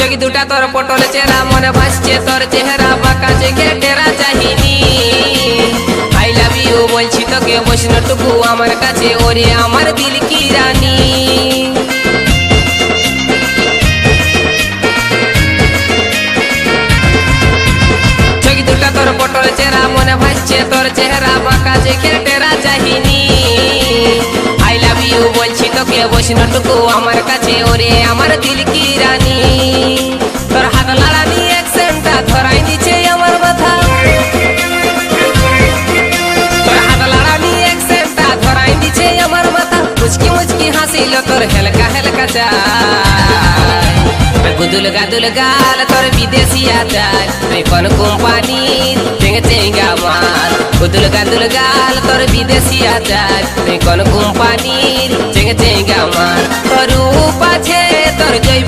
চোখ দুটা তোর পটল চেহারা মনে ভাসছে তোর চেহারা বাঁকা চোখে টেরা চাহিনি আই লাভ ইউ বলছি তোকে বসনটুকু আমার কাছে ওরে আমার দিল কি রানী চোখ দুটা তোর পটল চেহারা মনে ভাসছে তোর চেহারা বাঁকা চোখে টেরা চাহিনি আই লাভ ইউ বলছি তোকে বসনটুকু আমার কাছে ওরে আমার দিল কি রানী তোর হাত লাড়ানি অ্যাকসেন্টটা ধরাই দিচ্ছে আমার মাথা তোর হাত লাড়ানি অ্যাকসেন্টটা ধরাই দিচ্ছে আমার মাথা মুচকি মুচকি হাসিল তোর হেলকা হেলকা চাই গুদুল গাদুল গাল তোর বিদেশি আচার তুই কোন কোম্পানির চেঙ্গে চেঙ্গা মাল গুদুল গাদুল গাল তোর বিদেশি আচার তুই কোন কোম্পানির চেঙ্গে চেঙ্গা মাল তোর রূপ আছে তোর জৈব